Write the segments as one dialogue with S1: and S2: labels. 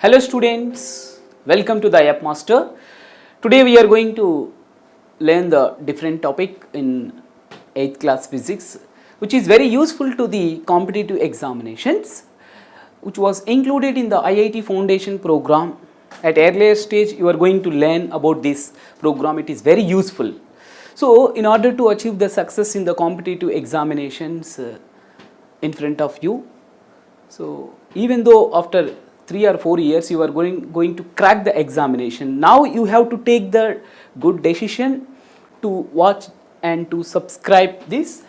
S1: Hello students, welcome to the Yupp Master. Today we are going to learn the different topic in 8th class physics, which is very useful to the competitive examinations, which was included in the IIT Foundation program. At earlier stage you are going to learn about this program. It is very useful. So in order to achieve the success in the competitive examinations in front of you, so even though after 3 or 4 years you are going to crack the examination, now you have to take the good decision to watch and to subscribe this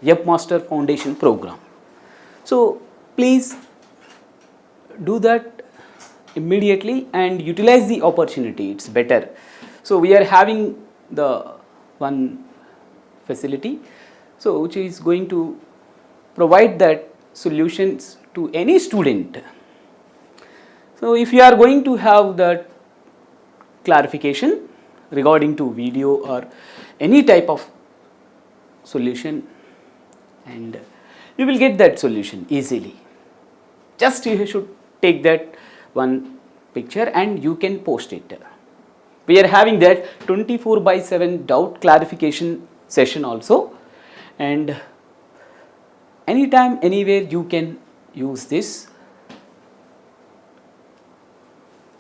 S1: Yupp Master Foundation program. So please do that immediately and utilize the opportunity. It's better. So we are having the one facility, so which is going to provide that solutions to any student. So if you are going to have that clarification regarding to video or any type of solution, and you will get that solution easily. Just you should take that one picture and you can post it. We are having that 24/7 doubt clarification session also, and anytime anywhere you can use this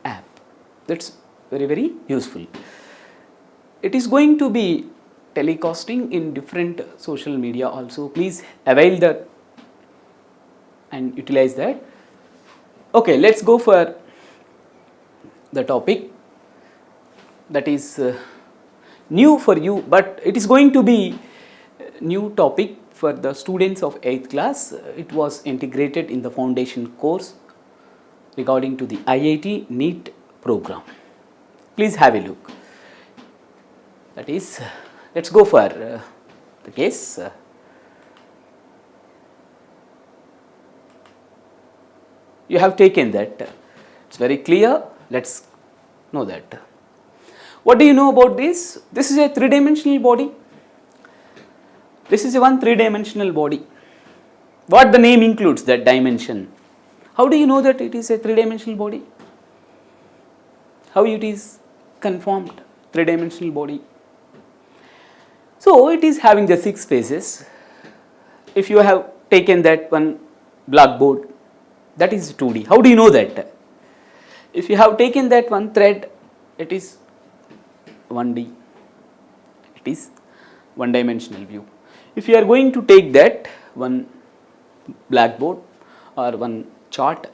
S1: app. That's very useful. It is going to be telecasting in different social media also. Please avail that and utilize that. Okay, let's go for the topic that is new for you, but it is going to be new topic for the students of 8th class. It was integrated in the foundation course regarding to the IIT NEET program. Please have a look. That is, let's go for the case. You have taken that. It's very clear. Let's know that. What do you know about this? This is a three-dimensional body. This is a one three-dimensional body. What the name includes, that dimension. How do you know that it is a three-dimensional body? How it is conformed, three-dimensional body? So it is having the 6 faces. If you have taken that one blackboard, that is 2D. How do you know that? If you have taken that one thread, it is 1D. It is one-dimensional view. If you are going to take that one blackboard or one chart,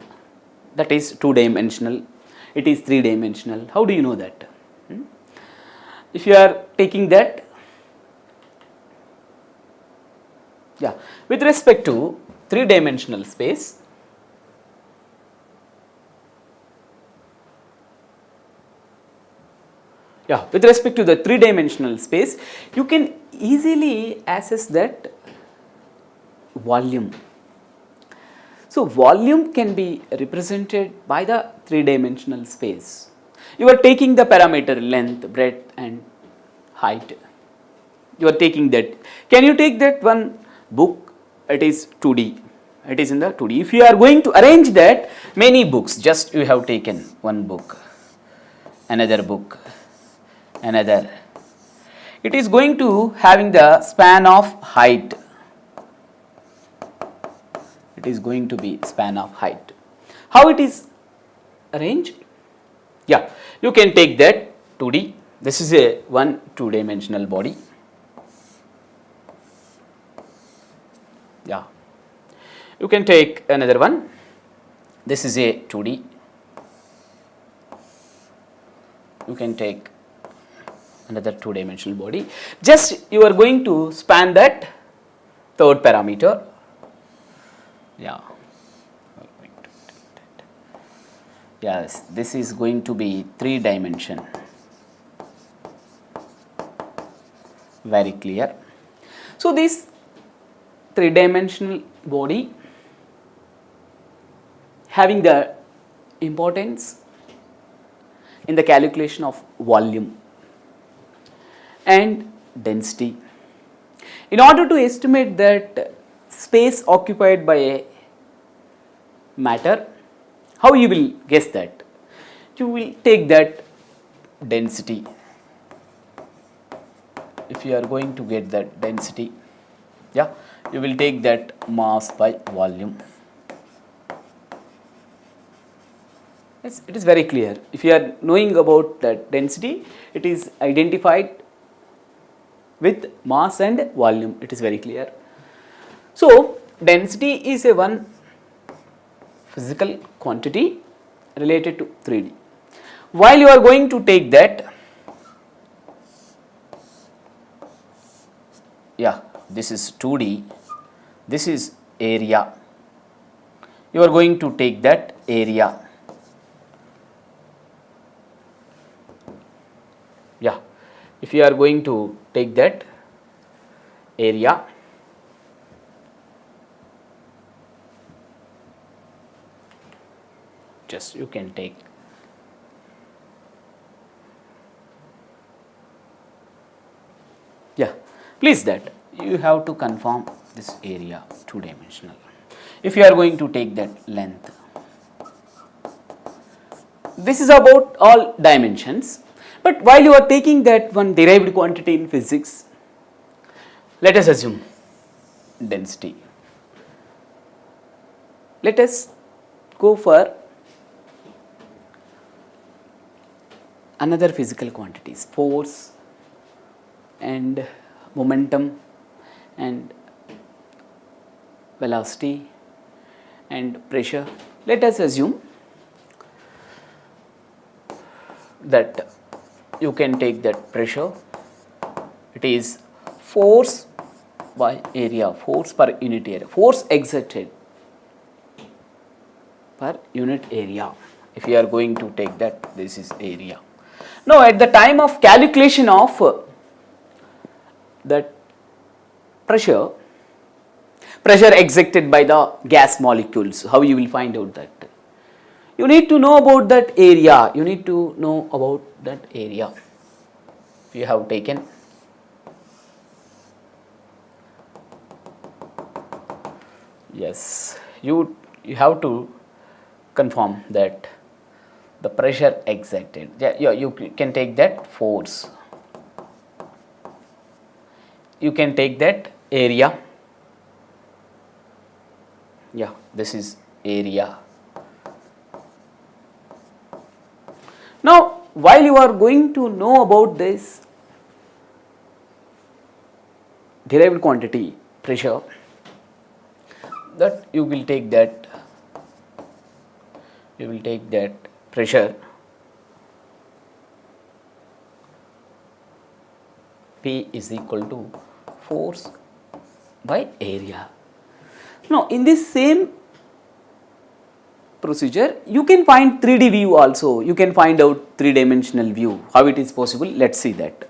S1: that is 2-dimensional, it is 3-dimensional. How do you know that? If you are taking that, with respect to 3-dimensional space, with respect to the 3-dimensional space, you can easily assess that volume. So volume can be represented by the 3-dimensional space. You are taking the parameter length, breadth and height. You are taking that. Can you take that one book? It is 2D. It is in the 2D. If you are going to arrange that, many books, just you have taken one book, another book, another. It is going to having the span of height. It is going to be span of height. How it is arranged? You can take that 2D. This is a one 2-dimensional body. You can take another one. This is a 2D. You can take another 2-dimensional body. Just you are going to span that third parameter. Yes, this is going to be 3-dimension. Very clear. So this 3-dimensional body having the importance in the calculation of volume and density. In order to estimate that space occupied by a matter, how you will guess that? you will take that density. If you are going to get that density, yeah, you will take that mass by volume. Yes, it is very clear. If you are knowing about that density, it is identified with mass and volume. It is very clear. So density is a one physical quantity related to 3D. While you are going to take that, yeah, this is 2D, this is area. You are going to take that area. Yeah, if you are going to take that area, just you can take yeah, please that you have to confirm this area two dimensional. If you are going to take that length, this is about all dimensions. But while you are taking that one derived quantity in physics, let us assume density. Let us go for another physical quantities, force and momentum and velocity and pressure. Let us assume that you can take that pressure, it is force by area, force per unit area, force exerted per unit area. If you are going to take that, this is area. Now at the time of calculation of that pressure exerted by the gas molecules, how you will find out that? You need to know about that area, you need to know about that area. You have taken yes, you have to confirm that the pressure exerted. Yeah, you can take that force. You can take that area. Yeah, this is area. Now, while you are going to know about this derived quantity pressure, that you will take that pressure P is equal to force by area. Now in this same procedure you can find 3D view also, you can find out three-dimensional view. How it is possible? Let's see that.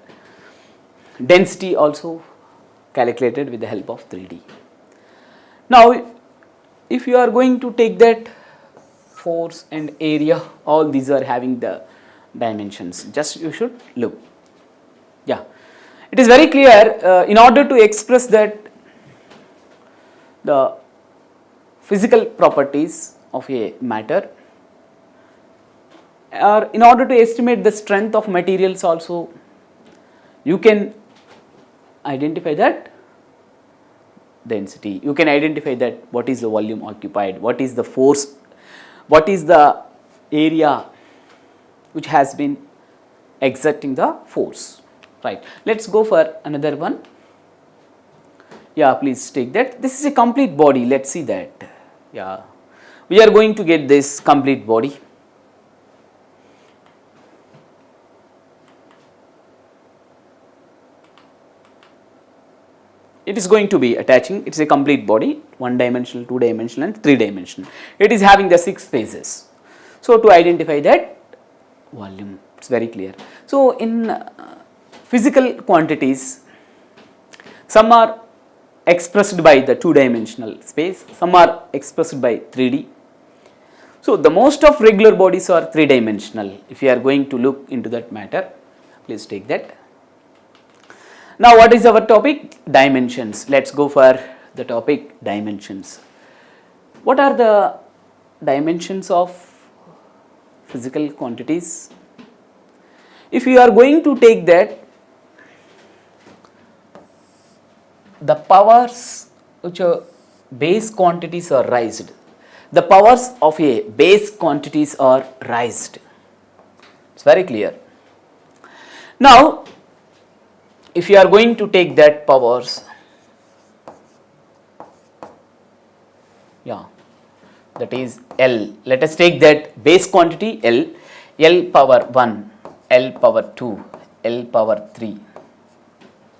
S1: Density also calculated with the help of 3D. Now if you are going to take that force and area, all these are having the dimensions, just you should look. Yeah, it is very clear. In order to express that the physical properties of a matter, or in order to estimate the strength of materials also, you can identify that density, you can identify that what is the volume occupied, what is the force, what is the area which has been exerting the force, right. Let's go for another one. Yeah, please take that. This is a complete body. Let's see that. Yeah, we are going to get this complete body. It is going to be attaching, it is a complete body, one dimensional, two dimensional and three dimensional. It is having the 6 phases. So to identify that volume, it's very clear. So in physical quantities, some are expressed by the two-dimensional space, some are expressed by 3D. So the most of regular bodies are three-dimensional. If you are going to look into that matter, please take that. Now what is our topic? Dimensions. Let's go for the topic dimensions. What are the dimensions of physical quantities. If you are going to take that, the powers which are base quantities are raised. The powers of a base quantities are raised. It's very clear. Now, if you are going to take that powers, that is L. Let us take that base quantity L, L power 1, L power 2, L power 3.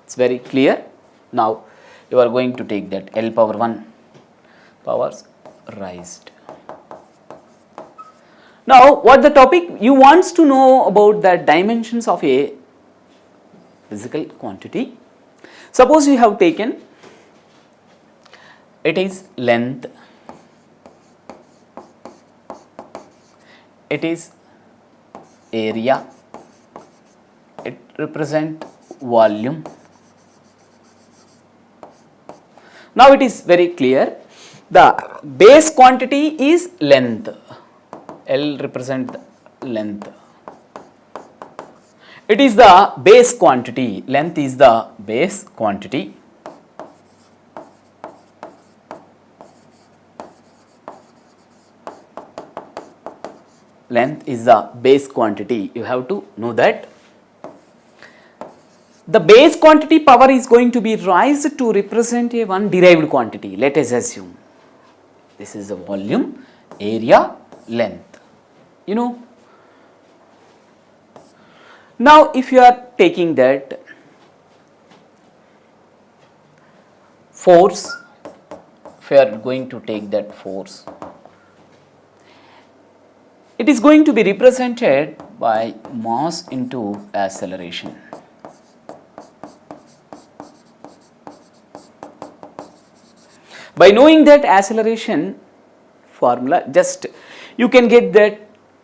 S1: It's very clear. Now, you are going to take that L power 1 powers raised. Now, what the topic you wants to know about the dimensions of a physical quantity. Suppose you have taken, it is length, it is area, it represent volume. Now it is very clear, the base quantity is length, L represent length. It is the base quantity, length is the base quantity. Length is the base quantity, you have to know that. The base quantity power is going to be raised to represent a one derived quantity. Let us assume this is the volume, area, length. You know. Now, if you are taking that force, if you are going to take that force, it is going to be represented by mass into acceleration. By knowing that acceleration formula, just you can get that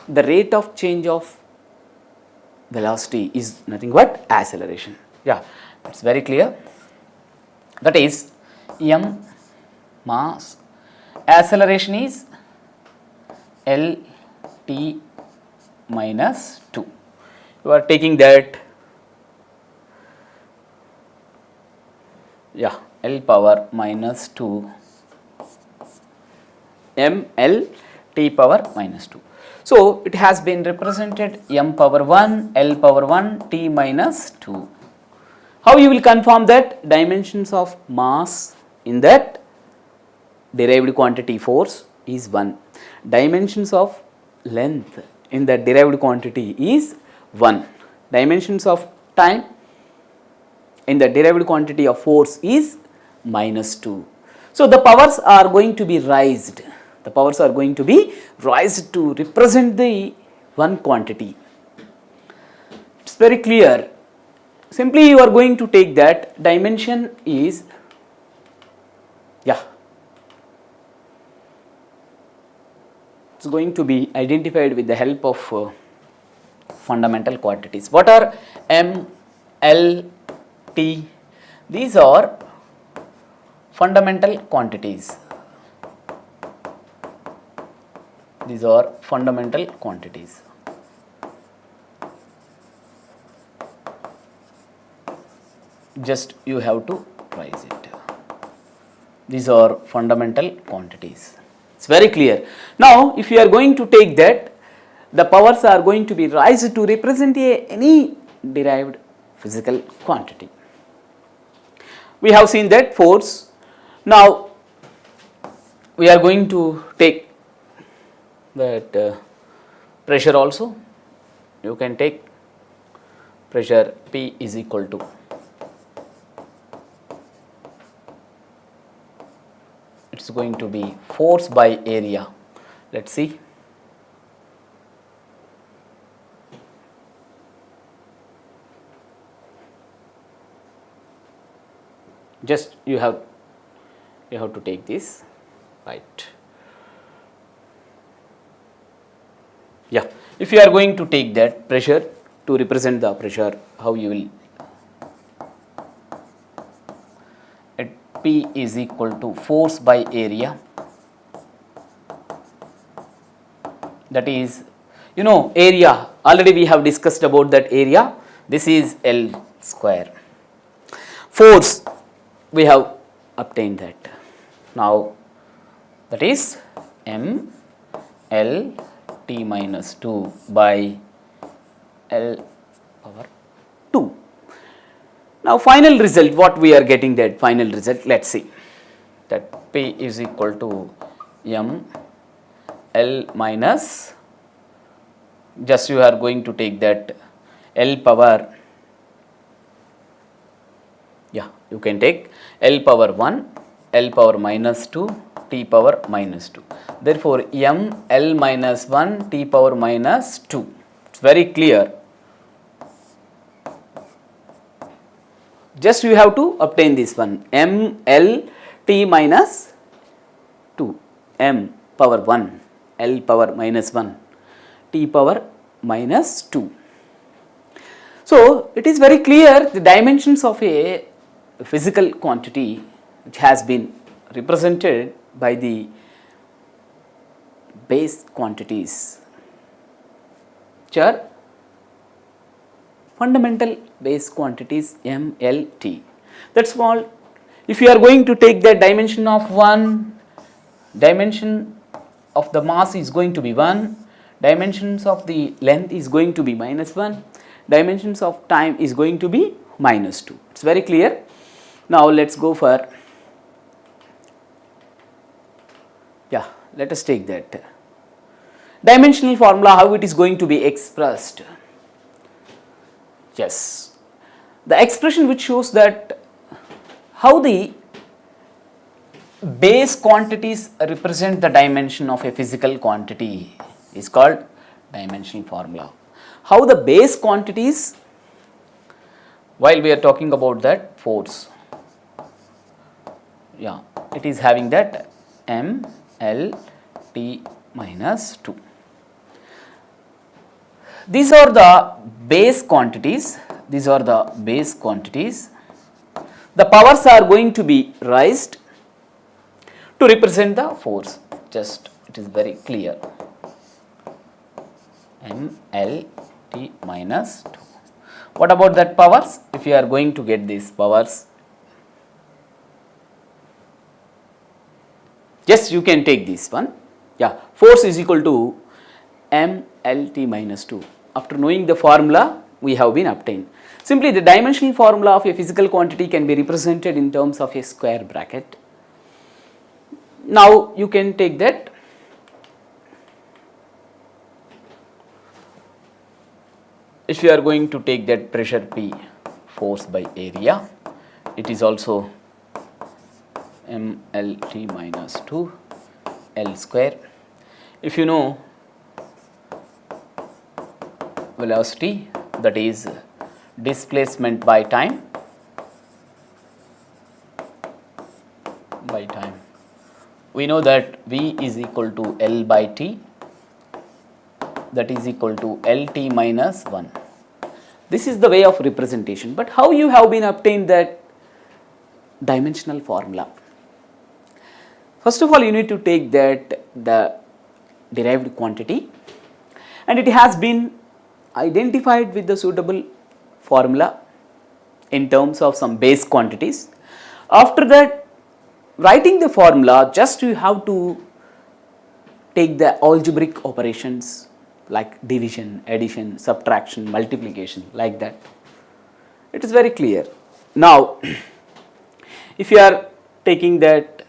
S1: the rate of change of velocity is nothing but acceleration. Yeah, it's very clear. That is m mass, acceleration is L t minus 2. You are taking that L power minus 2 m L t power minus 2. So, it has been represented m power 1, L power 1, t minus 2. How you will confirm that? Dimensions of mass in that derived quantity force is 1. Dimensions of length in that derived quantity is 1. Dimensions of time in the derived quantity of force is minus 2. So, the powers are going to be raised. The powers are going to be raised to represent the one quantity. It's very clear. Simply you are going to take that dimension is, it's going to be identified with the help of fundamental quantities. What are M, L, T? These are fundamental quantities. These are fundamental quantities. Just you have to raise it. These are fundamental quantities. It's very clear. Now, if you are going to take that, the powers are going to be raised to represent any derived physical quantity. We have seen that force. Now, we are going to take that pressure also. You can take pressure P is equal to, it's going to be force by area. Let's see. Just you have to take this, right? If you are going to take that pressure to represent the pressure, how you will? P is equal to force by area. That is, you know area, already we have discussed about that area. This is L square. Force, we have obtained that. Now that is M L T minus 2 by L power 2. Now final result, what we are getting, that final result, let us see, that P is equal to M L minus, just you are going to take that L power, yeah, you can take L power 1, L power minus 2, T power minus 2. Therefore, M L minus 1, T power minus 2. It's very clear. Just you have to obtain this one, M L T minus 2, M power 1, L power minus 1, T power minus 2. So, it is very clear the dimensions of a physical quantity which has been represented by the base quantities, which are fundamental base quantities M, L, T. That is all. If you are going to take the dimension of 1, dimension of the mass is going to be 1, dimensions of the length is going to be minus 1, dimensions of time is going to be minus 2. It is very clear. Now let us go for, yeah, let us take that dimensional formula, how it is going to be expressed. Yes, the expression which shows that how the base quantities represent the dimension of a physical quantity is called dimensional formula. How the base quantities, while we are talking about that force, yeah, it is having that M L T minus 2. These are the base quantities, these are the base quantities. The powers are going to be raised to represent the force, just it is very clear, M L T minus 2. What about that powers? If you are going to get these powers, yes, you can take this one, yeah, force is equal to M L T minus 2. After knowing the formula, we have been obtained. Simply the dimensional formula of a physical quantity can be represented in terms of a square bracket. Now you can take that, if you are going to take that pressure P, force by area, it is also M L T minus 2 L square. If you know velocity, that is displacement by time, we know that V is equal to L by T, that is equal to LT minus 1. This is the way of representation, but how you have been obtained that dimensional formula? First of all, you need to take that the derived quantity, and it has been identified with the suitable formula in terms of some base quantities. After that, writing the formula, just you have to take the algebraic operations like division, addition, subtraction, multiplication, like that. It is very clear. Now, if you are taking that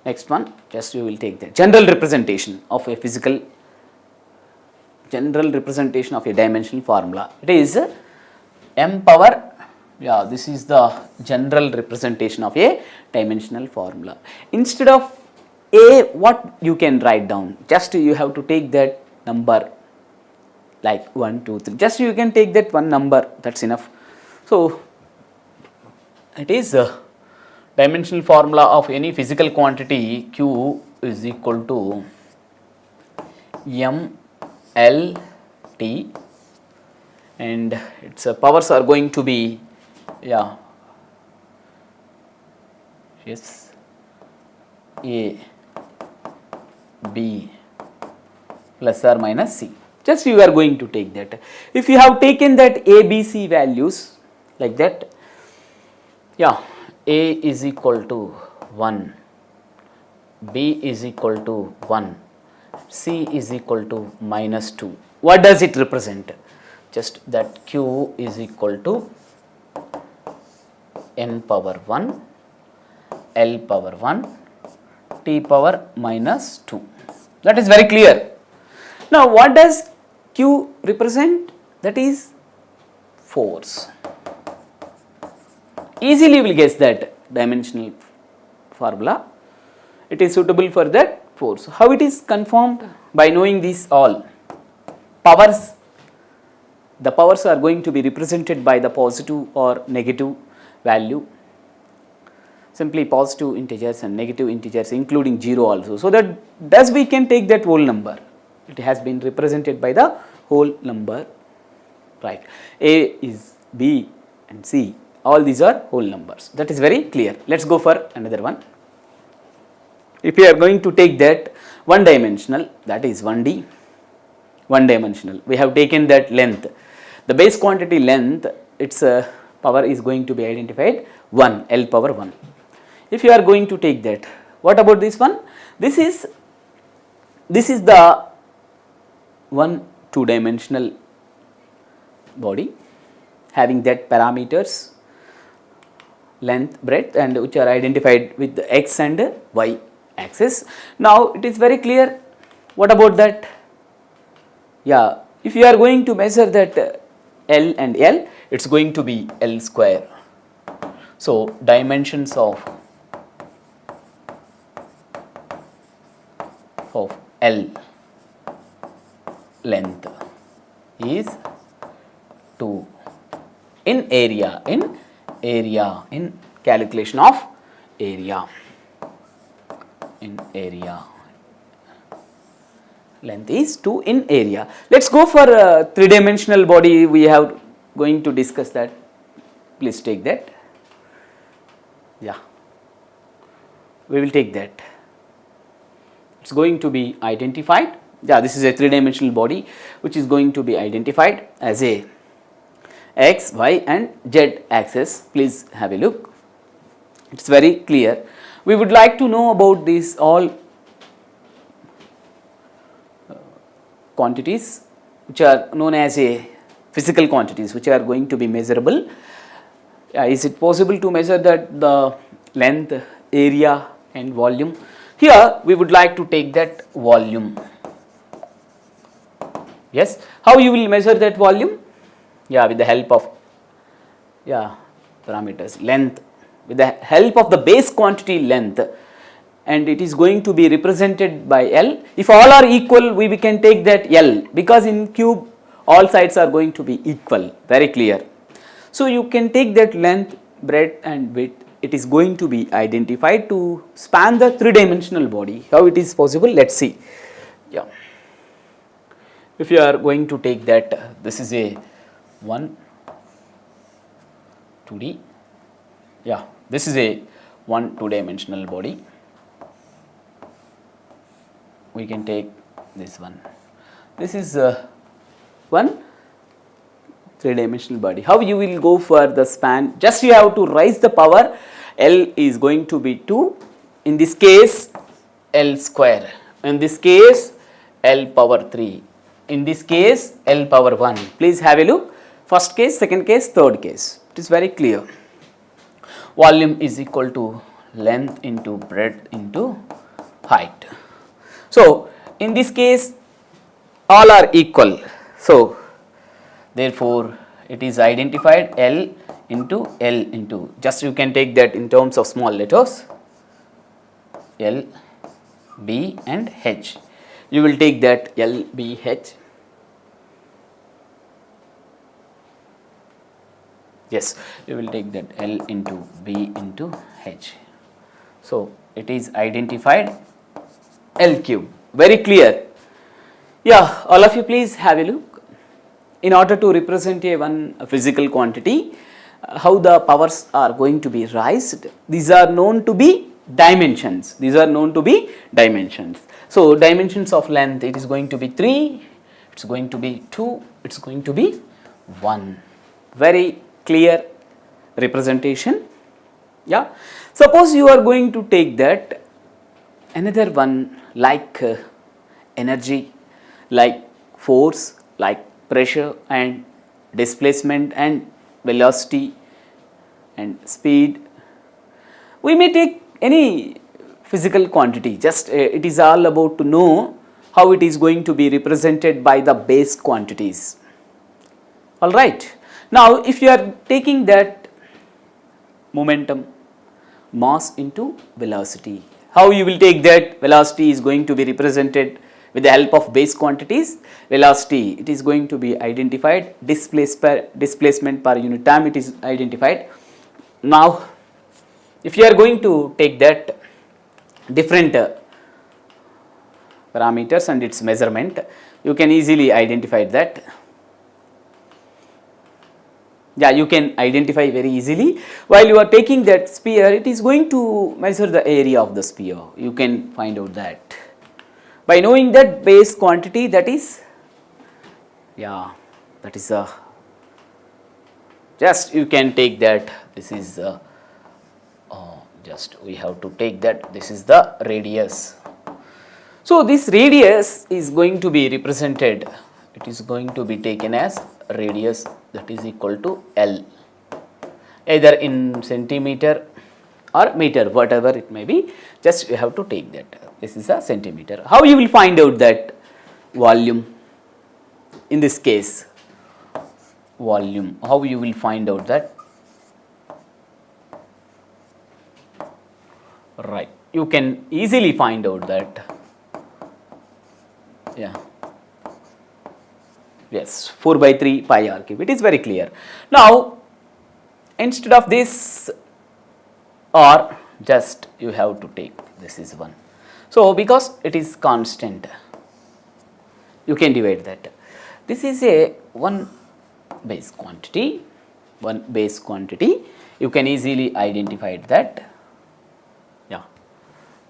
S1: next one, just you will take the general representation of a physical, general representation of a dimensional formula. It is M power, yeah, this is the general representation of a dimensional formula. Instead of A, what you can write down? Just you have to take that number like 1, 2, 3. Just you can take that one number, that's enough. So, it is a dimensional formula of any physical quantity. Q is equal to M L T, and its powers are going to be, yeah, yes, A, B, plus or minus C. Just you are going to take that. If you have taken that A, B, C values like that, yeah, A is equal to 1, B is equal to 1, C is equal to minus 2. What does it represent? Just that Q is equal to n power 1, L power 1, T power minus 2. That is very clear. Now what does Q represent? That is force. Easily you will guess that dimensional formula. It is suitable for that force. How it is confirmed? By knowing these all powers. The powers are going to be represented by the positive or negative value. Simply positive integers and negative integers including 0 also. So that thus we can take that whole number. It has been represented by the whole number, right? A is B and C. All these are whole numbers. That is very clear. Let's go for another one. If you are going to take that one dimensional, that is 1D, one dimensional. We have taken that length. The base quantity length, its power is going to be identified 1, L power 1. If you are going to take that, what about this one? This is the one two-dimensional body having that parameters length, breadth, and which are identified with the x and y axis. Now it is very clear. What about that? Yeah, if you are going to measure that L and L, it's going to be L square. So dimensions of L length is 2 in area, in calculation of area, in area length is 2 in area. Let's go for a three-dimensional body. We have going to discuss that. Please take that. Yeah, we will take that. It's going to be identified. Yeah, this is a three-dimensional body which is going to be identified as a x, y and z axis. Please have a look. It's very clear. We would like to know about these all quantities which are known as a physical quantities which are going to be measurable. Is it possible to measure that the length, area and volume? Here we would like to take that volume. Yes, how you will measure that volume? Yeah, with the help of parameters length, with the help of the base quantity length, and it is going to be represented by L. If all are equal, we can take that L, because in cube all sides are going to be equal. Very clear. So you can take that length, breadth and width. It is going to be identified to span the three-dimensional body. How it is possible? Let's see. Yeah. If you are going to take that, this is a 1 2D. Yeah, this is a 1 2-dimensional body. We can take this one. This is one 3-dimensional body. How you will go for the span? Just you have to raise the power. L is going to be 2. In this case, L square. In this case, L power 3. In this case, L power 1. Please have a look. First case, second case, third case. It is very clear. Volume is equal to length into breadth into height. So in this case, all are equal. So therefore, it is identified L into, just you can take that in terms of small letters, L, B and H. You will take that L, B, H. Yes, you will take that L into B into H. So it is identified L cube. Very clear. Yeah, all of you please have a look. In order to represent a physical quantity, how the powers are going to be raised. These are known to be dimensions. These are known to be dimensions. So dimensions of length, it is going to be 3, it's going to be 2, it's going to be 1. Very clear representation. Yeah. Suppose you are going to take that another one like energy, like force, like pressure and displacement and velocity and speed. We may take any physical quantity, just it is all about to know how it is going to be represented by the base quantities. Alright. Now if you are taking that momentum, mass into velocity, how you will take that? Velocity is going to be represented with the help of base quantities. Velocity, it is going to be identified, displacement per unit time, it is identified. Now if you are going to take that different parameters and its measurement, you can easily identify that. Yeah, you can identify very easily. While you are taking that sphere, it is going to measure the area of the sphere. You can find out that by knowing that base quantity, that is, yeah, that is a, just you can take that, this is just we have to take that, this is the radius. So this radius is going to be represented, it is going to be taken as radius, that is equal to L, either in centimeter or meter, whatever it may be, just you have to take that, this is a centimeter. How you will find out that volume? In this case, volume, how you will find out that? Right, you can easily find out that, yeah, yes, 4 by 3 pi r cube, it is very clear. Now instead of this or, just you have to take, this is 1. So because it is constant, you can divide that. This is a one base quantity, you can easily identify that. Yeah,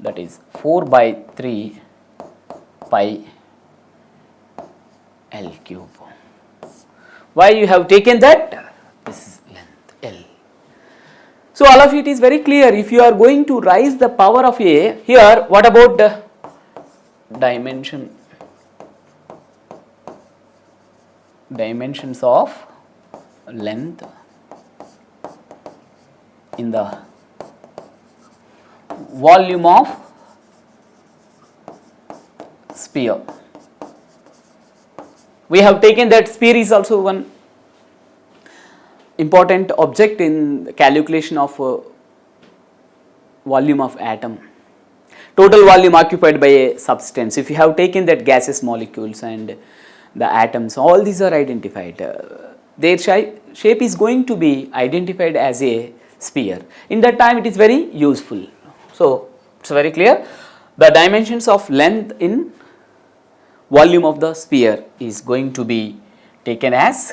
S1: that is 4 by 3 pi L cube. Why you have taken that? This is length L. So all of it is very clear. If you are going to raise the power of A, here what about the dimension? Dimensions of length in the volume of sphere. We have taken that sphere is also one important object in the calculation of volume of atom. Total volume occupied by a substance. If you have taken that gaseous molecules and the atoms, all these are identified. Their shape is going to be identified as a sphere. In that time it is very useful. So it's very clear. The dimensions of length in volume of the sphere is going to be taken as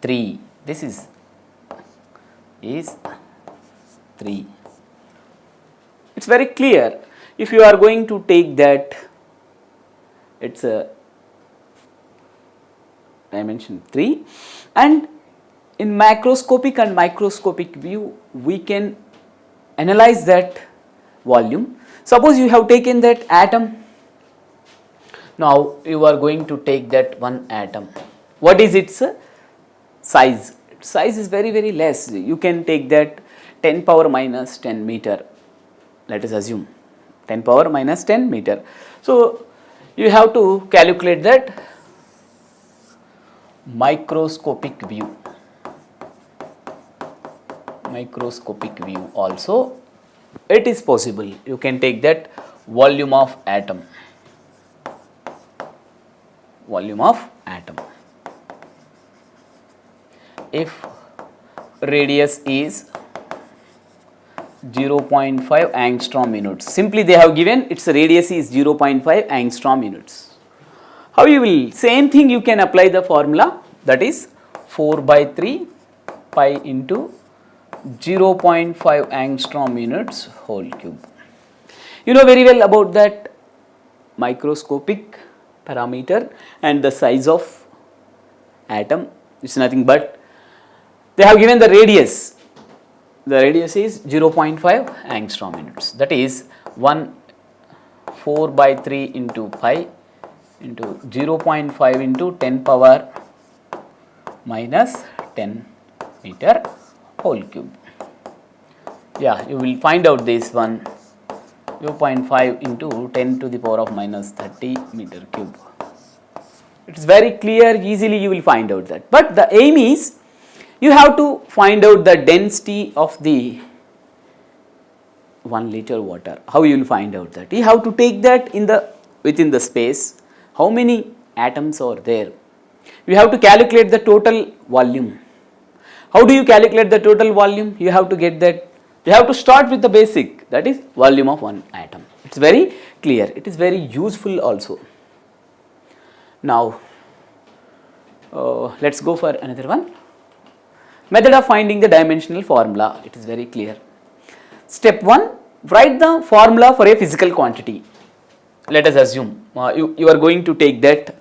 S1: 3. This is 3. It's very clear. If you are going to take that, it's a dimension 3, and in macroscopic and microscopic view we can analyze that volume. Suppose you have taken that atom. Now you are going to take that one atom. What is its size? Size is very, very less. You can take that 10 power minus 10 meter. Let us assume 10 power minus 10 meter. So you have to calculate that microscopic view. Microscopic view also it is possible. You can take that volume of atom. Volume of atom. If radius is 0.5 angstrom units, simply they have given its radius is 0.5 angstrom units. How you will, same thing you can apply the formula, that is 4 by 3 pi into 0.5 angstrom units whole cube. You know very well about that microscopic parameter and the size of atom. It's nothing but they have given the radius. The radius is 0.5 angstrom units. That is 4/3 into pi into 0.5 into 10 power minus 10 meter whole cube. Yeah, you will find out this one 0.5 into 10 to the power of minus 30 meter cube. It is very clear, easily you will find out that. But the aim is you have to find out the density of the 1 liter water. How you will find out that? You have to take that within the space. How many atoms are there? You have to calculate the total volume. How do you calculate the total volume? You have to get that. You have to start with the basic, that is volume of one atom. It's very clear. It is very useful also. Now, let's go for another one. Method of finding the dimensional formula. It is very clear. Step 1, write the formula for a physical quantity. Let us assume you are going to take that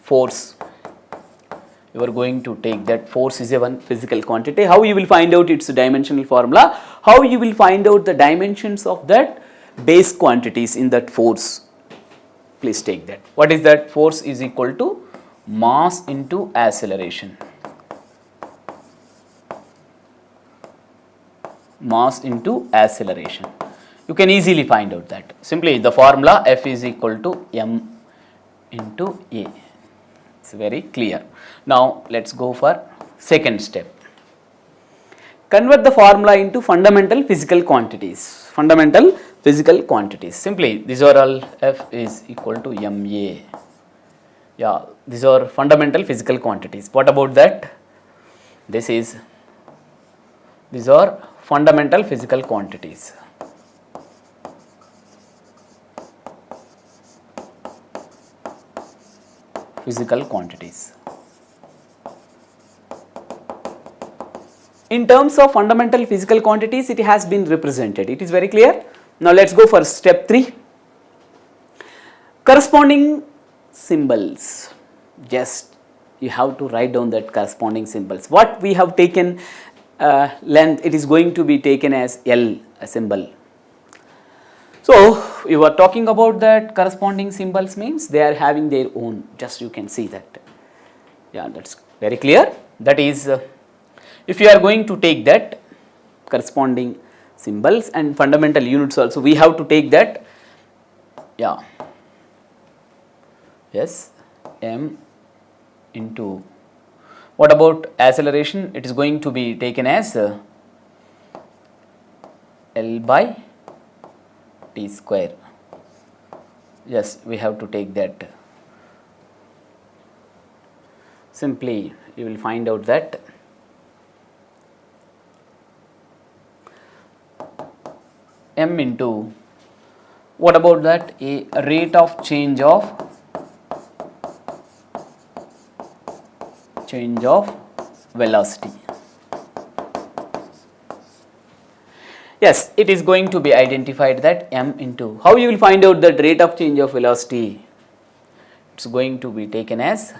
S1: force. You are going to take that force is a one physical quantity. How you will find out its dimensional formula? How you will find out the dimensions of that base quantities in that force? Please take that. What is that? Force is equal to mass into acceleration. Mass into acceleration. You can easily find out that. Simply the formula F is equal to m into a. It's very clear. Now let's go for second step. Convert the formula into fundamental physical quantities. Fundamental physical quantities. Simply these are all F is equal to ma. Yeah, these are fundamental physical quantities. What about that? These are fundamental physical quantities. Physical quantities. In terms of fundamental physical quantities, it has been represented. It is very clear. Now let's go for step 3. Corresponding symbols. Just you have to write down that corresponding symbols. What we have taken length, it is going to be taken as L, a symbol. So you are talking about that corresponding symbols means they are having their own, just you can see that. Yeah, that's very clear. That is if you are going to take that corresponding symbols and fundamental units also, we have to take that, yeah, yes, m into, what about acceleration? It is going to be taken as L by t square. Yes, we have to take that. Simply you will find out that m into, what about that, a rate of change of velocity. Yes, it is going to be identified that m into, how you will find out that rate of change of velocity? It's going to be taken as,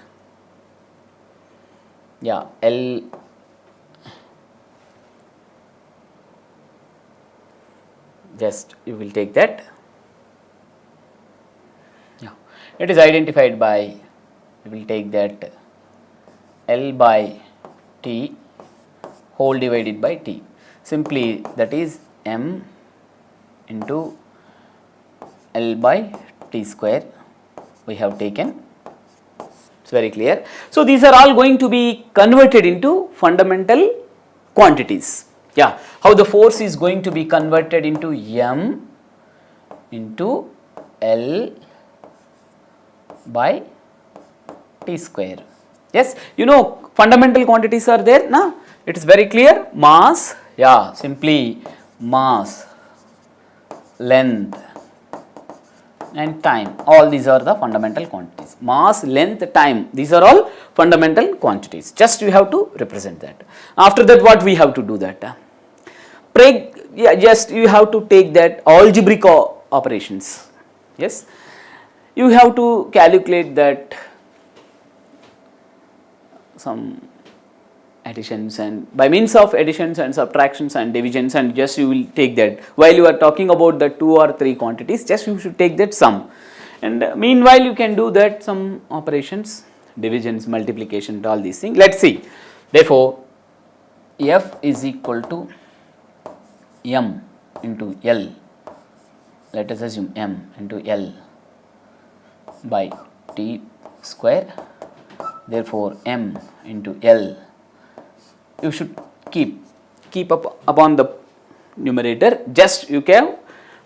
S1: yeah, L just you will take that, yeah, it is identified by, you will take that L by t whole divided by t. Simply that is m into L by t square we have taken. It's very clear. So these are all going to be converted into fundamental quantities. Yeah, how the force is going to be converted into m into L by t square. Yes, you know fundamental quantities are there, na? It is very clear. Mass, yeah, simply mass, length, and time, all these are the fundamental quantities. Mass, length, time, these are all fundamental quantities. Just you have to represent that. After that, what we have to do that? Just you have to take that algebraic operations. Yes, you have to calculate that some additions, and by means of additions and subtractions and divisions, and just you will take that while you are talking about the 2 or 3 quantities, just you should take that sum, and meanwhile you can do that some operations, divisions, multiplication, all these things. Let's see. Therefore, f is equal to m into L, let us assume m into L by t square. Therefore, m into L, you should keep up upon the numerator, just you have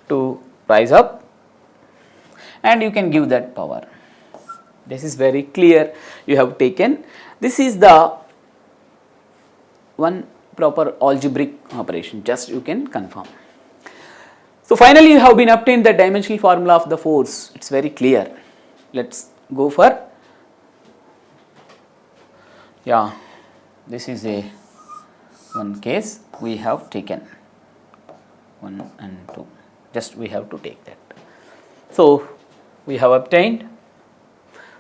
S1: to rise up and you can give that power. This is very clear, you have taken, this is the one proper algebraic operation, just you can confirm. So finally you have been obtained the dimensional formula of the force, it is very clear. Let us go for, this is a one case we have taken 1 and 2, just we have to take that. So we have obtained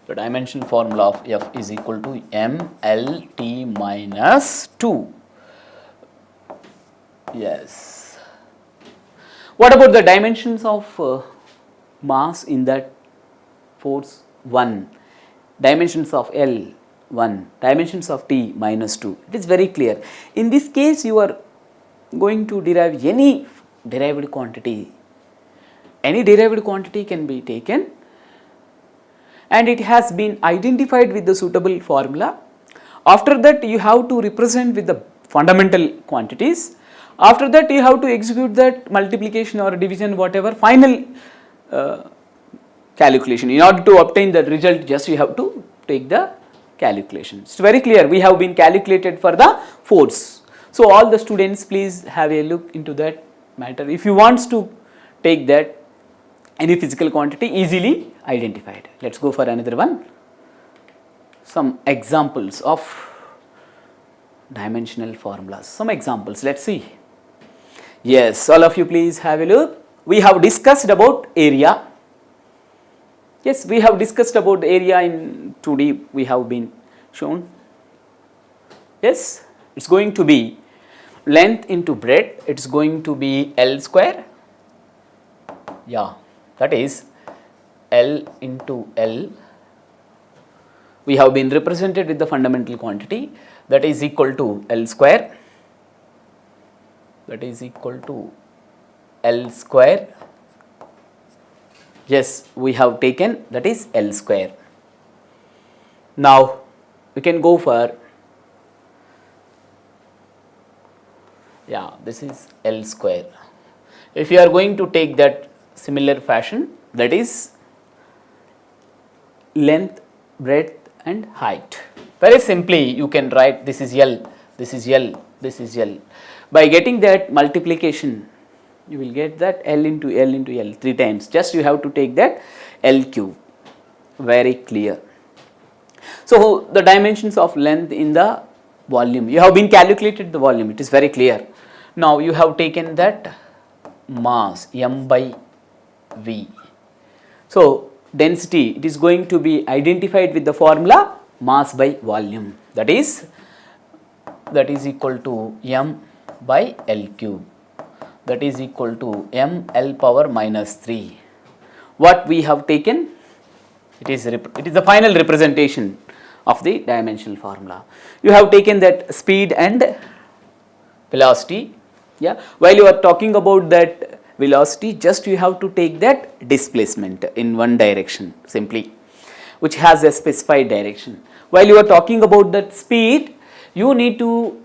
S1: the dimensional formula of f is equal to mlt minus 2. Yes. What about the dimensions of mass in that force? 1, dimensions of L 1, dimensions of T minus 2. It is very clear. In this case, you are going to derive any derived quantity. Any derived quantity can be taken and it has been identified with the suitable formula. After that, you have to represent with the fundamental quantities. After that, you have to execute that multiplication or division, whatever final calculation. In order to obtain the result, just you have to take the calculation. It's very clear, we have been calculated for the force. So all the students, please have a look into that matter. If you want to take that any physical quantity easily identified. Let's go for another one. Some examples of dimensional formulas. Some examples, let's see. Yes, all of you please have a look. We have discussed about area. Yes, we have discussed about area in 2D, we have been shown. Yes, it is going to be length into breadth, it is going to be L square. Yeah, that is L into L. We have been represented with the fundamental quantity, that is equal to L square. That is equal to L square. Yes, we have taken, that is L square. Now we can go for, this is L square. If you are going to take that similar fashion, that is length, breadth and height. Very simply you can write, this is L, this is L, this is L. By getting that multiplication, you will get that L into L into L 3 times. Just you have to take that L cube. Very clear. So the dimensions of length in the volume, you have been calculated the volume, it is very clear. Now you have taken that mass m by v. So density, it is going to be identified with the formula mass by volume, that is equal to m by L cube, that is equal to m L power minus 3. What we have taken, it is the final representation of the dimensional formula. You have taken that speed and velocity. While you are talking about that velocity, just you have to take that displacement in one direction simply, which has a specified direction. While you are talking about that speed, you need to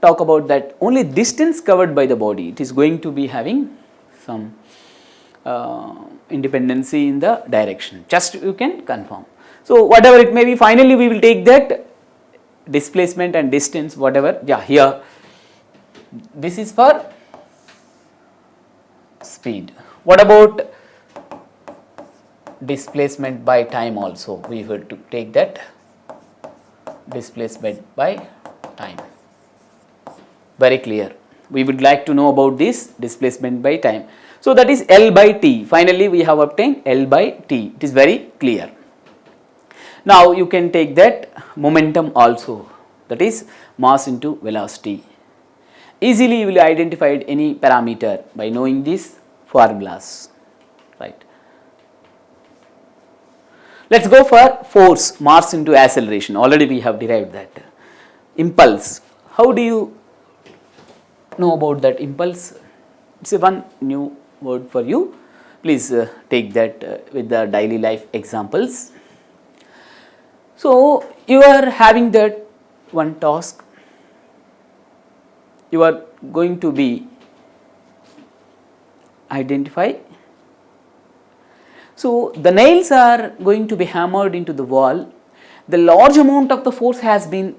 S1: talk about that only distance covered by the body. It is going to be having some independency in the direction. Just you can confirm. So whatever it may be, finally we will take that displacement and distance, whatever. Here this is for speed. What about displacement by time also? We have to take that displacement by time. Very clear. We would like to know about this displacement by time. So that is L by T. Finally, we have obtained L by T. It is very clear. Now you can take that momentum also. That is mass into velocity. Easily you will identify any parameter by knowing these formulas. Right. Let's go for force, mass into acceleration. Already we have derived that. Impulse. How do you know about that impulse? It's a one new word for you. Please take that with the daily life examples. So you are having that one task. You are going to be identify. So the nails are going to be hammered into the wall. The large amount of the force has been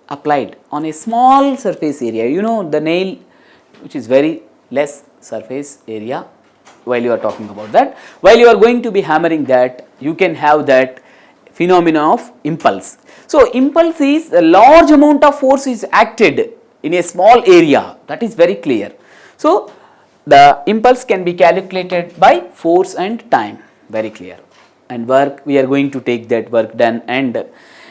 S1: applied on a small surface area. You know the nail which is very less surface area while you are talking about that. While you are going to be hammering that, you can have that phenomena of impulse. So impulse is a large amount of force is acted in a small area, that is very clear. So the impulse can be calculated by force and time, very clear. And work, we are going to take that work done and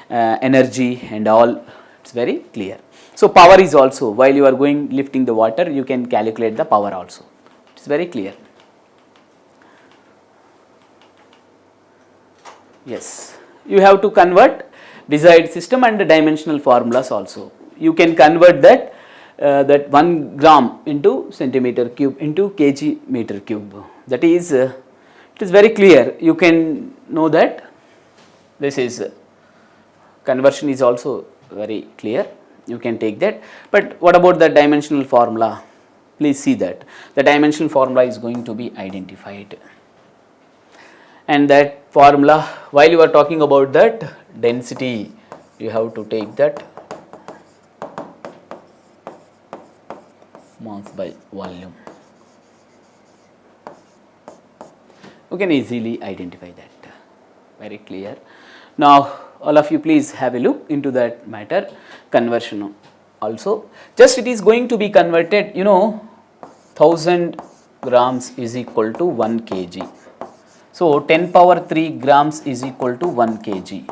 S1: energy and all, it's very clear. So power is also, while you are going lifting the water, you can calculate the power also, it's very clear. Yes, you have to convert desired system and the dimensional formulas also. You can convert that 1 gram into centimeter cube into kg meter cube. That is, it is very clear. You can know that this is conversion is also very clear. You can take that. But what about the dimensional formula? Please see that the dimensional formula is going to be identified. And that formula, while you are talking about that density, you have to take that mass by volume. You can easily identify that, very clear. Now all of you please have a look into that matter, conversion also. Just it is going to be converted, you know, 1000 grams is equal to 1 kg. So 10 power 3 grams is equal to 1 kg.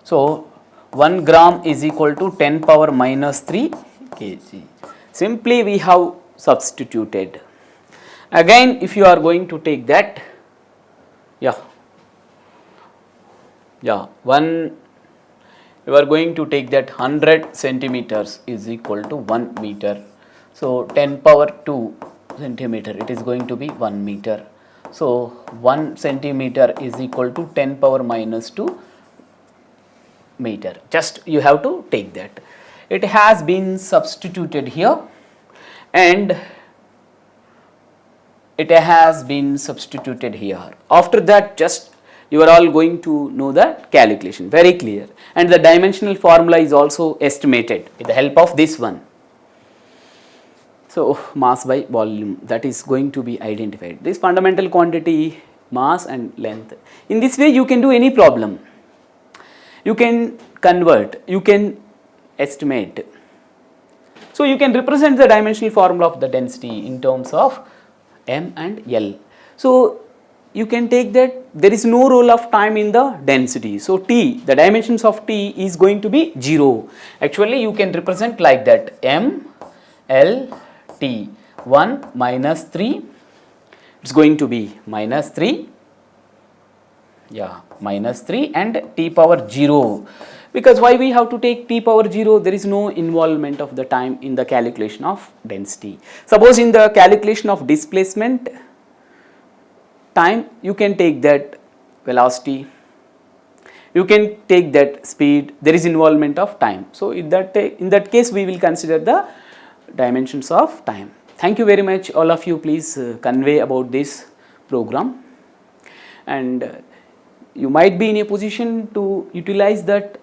S1: So 1 gram is equal to 10 power minus 3 kg. Simply we have substituted. Again if you are going to take that, you are going to take that 100 centimeters is equal to 1 meter. So 10 power 2 centimeter, it is going to be 1 meter. So 1 centimeter is equal to 10 power minus 2 meter. Just you have to take that. It has been substituted here and it has been substituted here. After that, just you are all going to know the calculation, very clear. And the dimensional formula is also estimated with the help of this one. So mass by volume, that is going to be identified. This fundamental quantity, mass and length. In this way you can do any problem. You can convert, you can estimate. So you can represent the dimensional formula of the density in terms of M and L. So you can take that there is no role of time in the density. So T, the dimensions of T is going to be 0. Actually you can represent like that, M, L, T, 1 minus 3, it's going to be minus 3, minus 3 and T power 0. Because why we have to take T power 0, there is no involvement of the time in the calculation of density. Suppose in the calculation of displacement time, you can take that velocity, you can take that speed, there is involvement of time. So in that case we will consider the dimensions of time. Thank you very much all of you, please convey about this program, and you might be in a position to utilize that